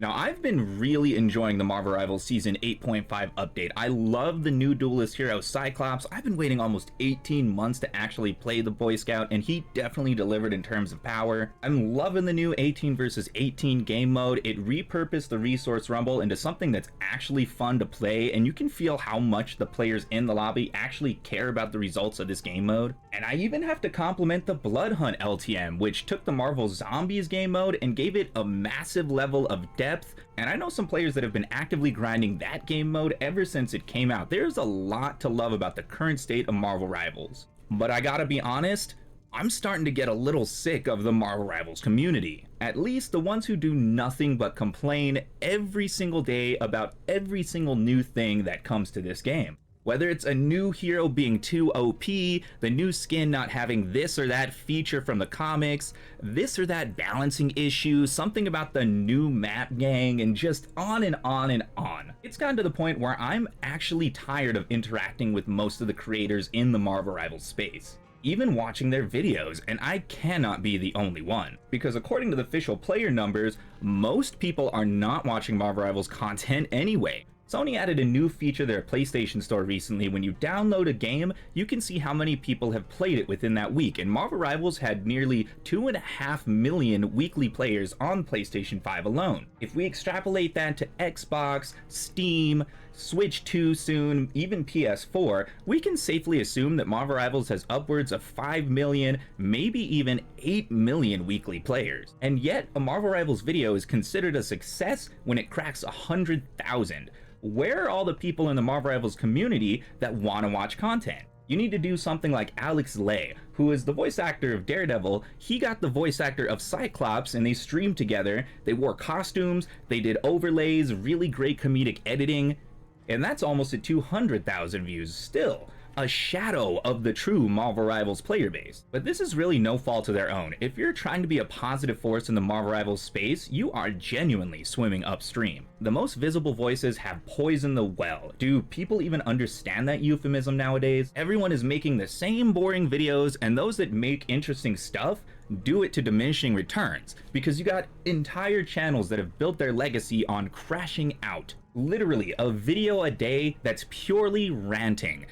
Now, I've been really enjoying the Marvel Rivals Season 8.5 update. I love the new duelist hero, Cyclops. I've been waiting almost 18 months to actually play the Boy Scout, and he definitely delivered in terms of power. I'm loving the new 18 versus 18 game mode. It repurposed the Resource Rumble into something that's actually fun to play, and you can feel how much the players in the lobby actually care about the results of this game mode. And I even have to compliment the Blood Hunt LTM, which took the Marvel Zombies game mode and gave it a massive level of depth. And I know some players that have been actively grinding that game mode ever since it came out. There's a lot to love about the current state of Marvel Rivals. But I gotta be honest, I'm starting to get a little sick of the Marvel Rivals community. At least the ones who do nothing but complain every single day about every single new thing that comes to this game. Whether it's a new hero being too OP, the new skin not having this or that feature from the comics, this or that balancing issue, something about the new map gang, and just on and on and on. It's gotten to the point where I'm actually tired of interacting with most of the creators in the Marvel Rivals space. Even watching their videos, and I cannot be the only one. Because according to the official player numbers, most people are not watching Marvel Rivals content anyway. Sony added a new feature to their PlayStation Store recently. When you download a game, you can see how many people have played it within that week, and Marvel Rivals had nearly 2.5 million weekly players on PlayStation 5 alone. If we extrapolate that to Xbox, Steam, Switch 2 soon, even PS4, we can safely assume that Marvel Rivals has upwards of 5 million, maybe even 8 million weekly players. And yet, a Marvel Rivals video is considered a success when it cracks 100,000. Where are all the people in the Marvel Rivals community that want to watch content? You need to do something like Alex Lay, who is the voice actor of Daredevil. He got the voice actor of Cyclops, and they streamed together. They wore costumes, they did overlays, really great comedic editing, and that's almost at 200,000 views still. A shadow of the true Marvel Rivals player base. But this is really no fault of their own. If you're trying to be a positive force in the Marvel Rivals space, you are genuinely swimming upstream. The most visible voices have poisoned the well. Do people even understand that euphemism nowadays? Everyone is making the same boring videos, and those that make interesting stuff do it to diminishing returns, because you got entire channels that have built their legacy on crashing out. Literally a video a day that's purely ranting,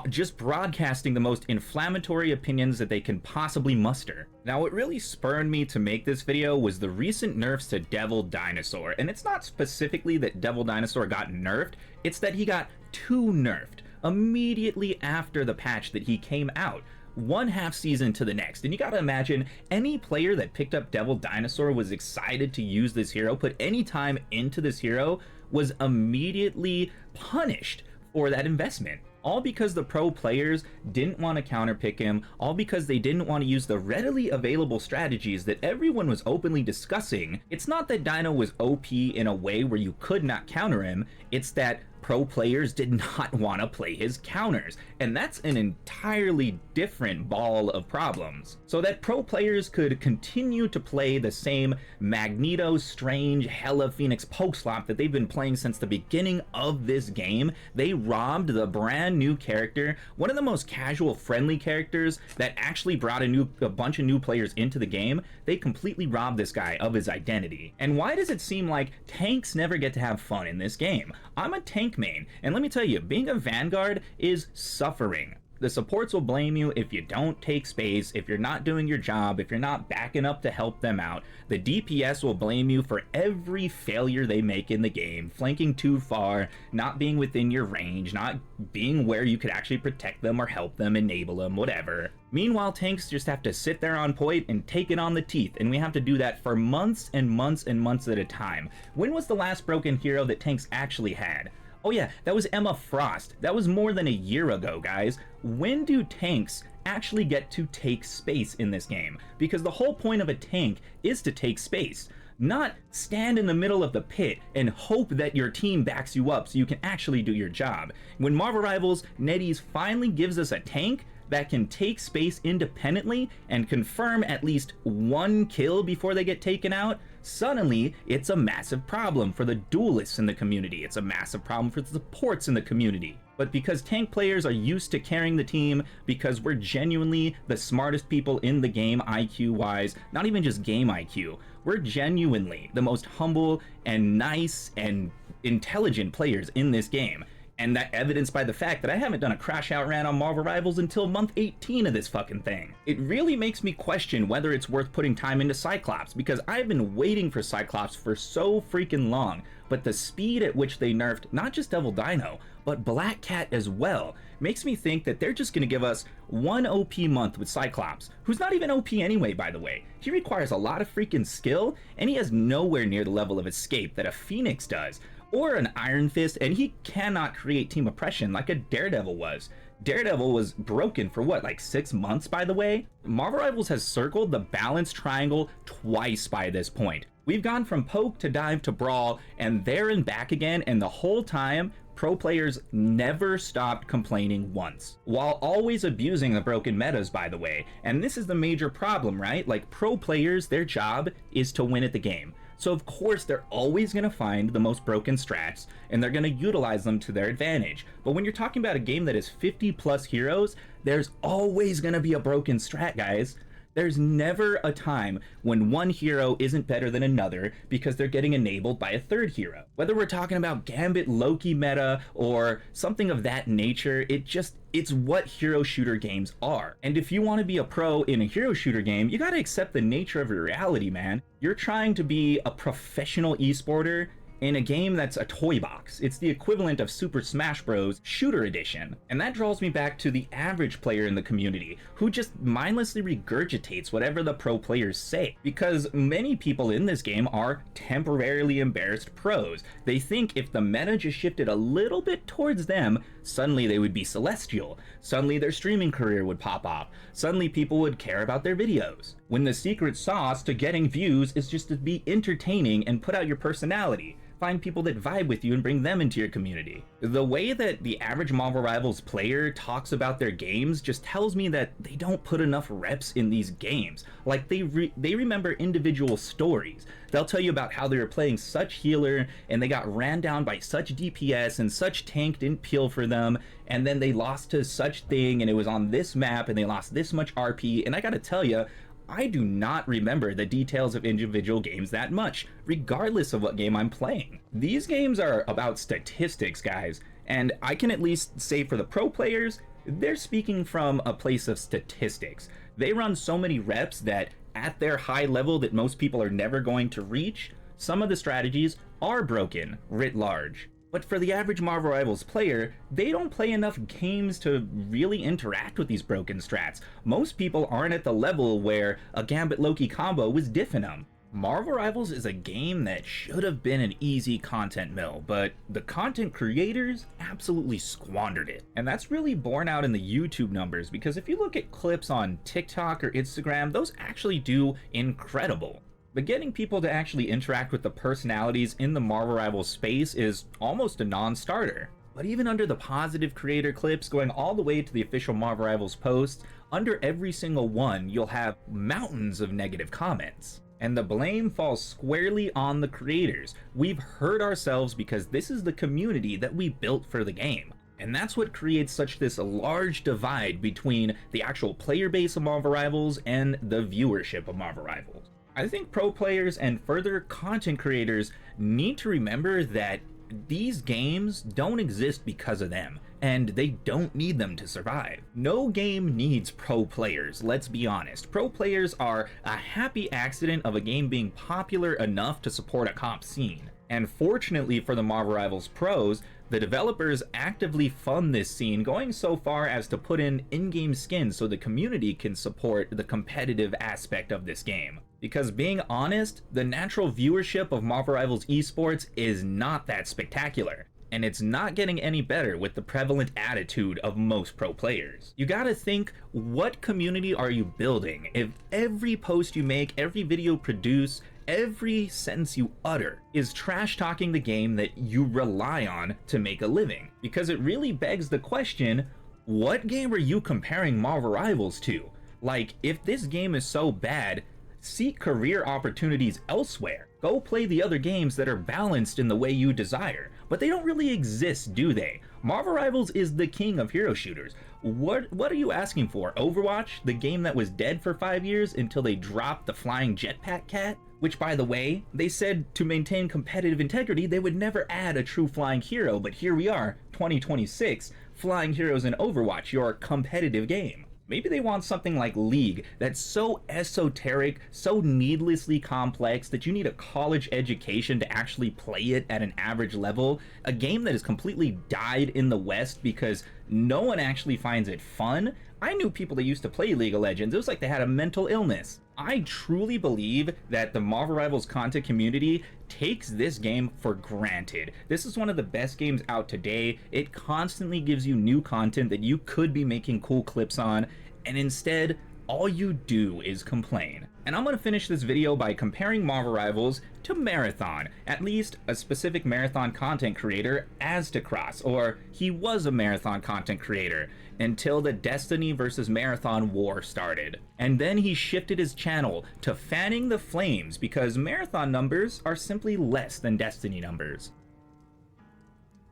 just broadcasting the most inflammatory opinions that they can possibly muster. Now, what really spurred me to make this video was the recent nerfs to Devil Dinosaur, and it's not specifically that Devil Dinosaur got nerfed, it's that he got too nerfed immediately after the patch that he came out. One half season to the next, and you gotta imagine any player that picked up Devil Dinosaur was excited to use this hero, put any time into this hero, was immediately punished for that investment. All because the pro players didn't want to counterpick him, all because they didn't want to use the readily available strategies that everyone was openly discussing. It's not that Dino was OP in a way where you could not counter him, it's that pro players did not want to play his counters, and that's an entirely different ball of problems. So that pro players could continue to play the same Magneto, Strange, Hela, Phoenix poke slop that they've been playing since the beginning of this game, they robbed the brand new character, one of the most casual friendly characters that actually brought a bunch of new players into the game. They completely robbed this guy of his identity. And why does it seem like tanks never get to have fun in this game? I'm a tank main, and let me tell you, being a Vanguard is suffering. The supports will blame you if you don't take space, if you're not doing your job, if you're not backing up to help them out. The DPS will blame you for every failure they make in the game, flanking too far, not being within your range, not being where you could actually protect them or help them, enable them, whatever. Meanwhile, tanks just have to sit there on point and take it on the teeth, and we have to do that for months and months and months at a time. When was the last broken hero that tanks actually had? Oh yeah, that was Emma Frost. That was more than a year ago, guys. When do tanks actually get to take space in this game? Because the whole point of a tank is to take space, not stand in the middle of the pit and hope that your team backs you up so you can actually do your job. When Marvel Rivals NetEase finally gives us a tank that can take space independently and confirm at least one kill before they get taken out, Suddenly, it's a massive problem for the duelists in the community. It's a massive problem for the supports in the community. But because tank players are used to carrying the team, because we're genuinely the smartest people in the game IQ-wise, not even just game IQ, we're genuinely the most humble and nice and intelligent players in this game. And that evidenced by the fact that I haven't done a crash out rant on Marvel Rivals until month 18 of this fucking thing. It really makes me question whether it's worth putting time into Cyclops, because I've been waiting for Cyclops for so freaking long, but the speed at which they nerfed not just Devil Dino, but Black Cat as well, makes me think that they're just gonna give us one OP month with Cyclops, who's not even OP anyway, by the way. He requires a lot of freaking skill, and he has nowhere near the level of escape that a Phoenix does, or an Iron Fist, and he cannot create team oppression like a Daredevil was. Daredevil was broken for what, like 6 months, by the way? Marvel Rivals has circled the balanced triangle twice by this point. We've gone from poke to dive to brawl, and there and back again, and the whole time, pro players never stopped complaining once, while always abusing the broken metas, by the way. And this is the major problem, right? Like, pro players, their job is to win at the game. So of course they're always going to find the most broken strats, and they're going to utilize them to their advantage. But when you're talking about a game that is 50 plus heroes, there's always going to be a broken strat, guys. There's never a time when one hero isn't better than another because they're getting enabled by a third hero. Whether we're talking about Gambit Loki meta or something of that nature, it's what hero shooter games are. And if you want to be a pro in a hero shooter game, you gotta accept the nature of your reality, man. You're trying to be a professional esporter in a game that's a toy box. It's the equivalent of Super Smash Bros. Shooter Edition. And that draws me back to the average player in the community who just mindlessly regurgitates whatever the pro players say. Because many people in this game are temporarily embarrassed pros. They think if the meta just shifted a little bit towards them, suddenly they would be celestial. Suddenly their streaming career would pop off. Suddenly people would care about their videos. When the secret sauce to getting views is just to be entertaining and put out your personality. Find people that vibe with you and bring them into your community. The way that the average Marvel Rivals player talks about their games just tells me that they don't put enough reps in these games. Like they remember individual stories. They'll tell you about how they were playing such healer and they got ran down by such DPS and such tank didn't peel for them, and then they lost to such thing and it was on this map and they lost this much RP. And I gotta tell you, I do not remember the details of individual games that much, regardless of what game I'm playing. These games are about statistics, guys, and I can at least say for the pro players, they're speaking from a place of statistics. They run so many reps that at their high level that most people are never going to reach, some of the strategies are broken writ large. But for the average Marvel Rivals player, they don't play enough games to really interact with these broken strats. Most people aren't at the level where a Gambit Loki combo was diffing them. Marvel Rivals is a game that should have been an easy content mill, but the content creators absolutely squandered it. And that's really borne out in the YouTube numbers, because if you look at clips on TikTok or Instagram, those actually do incredible. But getting people to actually interact with the personalities in the Marvel Rivals space is almost a non-starter. But even under the positive creator clips going all the way to the official Marvel Rivals posts, under every single one you'll have mountains of negative comments. And the blame falls squarely on the creators. We've hurt ourselves because this is the community that we built for the game. And that's what creates such this large divide between the actual player base of Marvel Rivals and the viewership of Marvel Rivals. I think pro players and further content creators need to remember that these games don't exist because of them, and they don't need them to survive. No game needs pro players, let's be honest. Pro players are a happy accident of a game being popular enough to support a comp scene. And fortunately for the Marvel Rivals pros, the developers actively fund this scene, going so far as to put in in-game skins so the community can support the competitive aspect of this game. Because being honest, the natural viewership of Marvel Rivals esports is not that spectacular. And it's not getting any better with the prevalent attitude of most pro players. You gotta think, what community are you building if every post you make, every video you produce, every sentence you utter is trash talking the game that you rely on to make a living? Because it really begs the question, what game are you comparing Marvel Rivals to? Like, if this game is so bad, Seek career opportunities elsewhere. Go play the other games that are balanced in the way you desire. But they don't really exist, do they? Marvel Rivals is the king of hero shooters. What are you asking for? Overwatch, the game that was dead for 5 years until they dropped the flying jetpack cat? Which, by the way, they said to maintain competitive integrity, they would never add a true flying hero, but here we are, 2026, flying heroes in Overwatch, your competitive game. Maybe they want something like League that's so esoteric, so needlessly complex that you need a college education to actually play it at an average level. A game that has completely died in the West because no one actually finds it fun. I knew people that used to play League of Legends. It was like they had a mental illness. I truly believe that the Marvel Rivals content community takes this game for granted. This is one of the best games out today. It constantly gives you new content that you could be making cool clips on, and instead, all you do is complain. And I'm gonna finish this video by comparing Marvel Rivals to Marathon, at least a specific Marathon content creator, Aztecross, or he was a Marathon content creator until the Destiny versus Marathon war started. And then he shifted his channel to fanning the flames because Marathon numbers are simply less than Destiny numbers.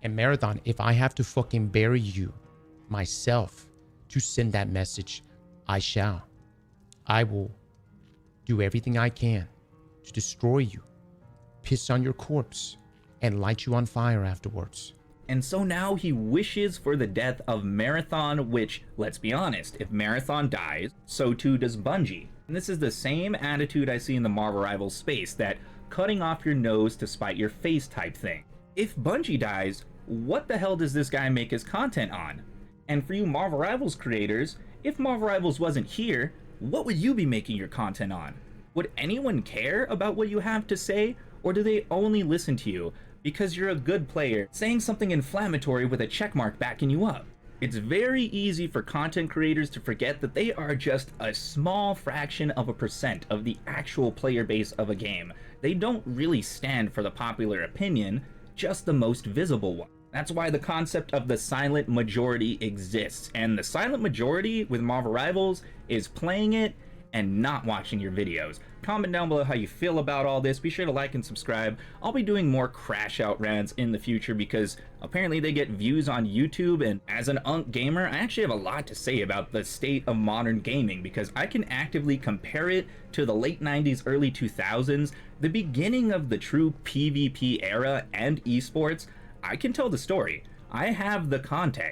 And Marathon, if I have to fucking bury you myself to send that message, I shall. I will do everything I can to destroy you, piss on your corpse, and light you on fire afterwards. And so now he wishes for the death of Marathon, which, let's be honest, if Marathon dies, so too does Bungie. And this is the same attitude I see in the Marvel Rivals space, that cutting off your nose to spite your face type thing. If Bungie dies, what the hell does this guy make his content on? And for you Marvel Rivals creators, if Marvel Rivals wasn't here, what would you be making your content on? Would anyone care about what you have to say, or do they only listen to you because you're a good player saying something inflammatory with a checkmark backing you up? It's very easy for content creators to forget that they are just a small fraction of a percent of the actual player base of a game. They don't really stand for the popular opinion, just the most visible one. That's why the concept of the silent majority exists, and the silent majority with Marvel Rivals is playing it and not watching your videos. Comment down below how you feel about all this. Be sure to like and subscribe. I'll be doing more crash out rants in the future because apparently they get views on YouTube, and as an UNC gamer, I actually have a lot to say about the state of modern gaming because I can actively compare it to the late 90s, early 2000s, the beginning of the true PvP era and esports. I can tell the story. I have the context.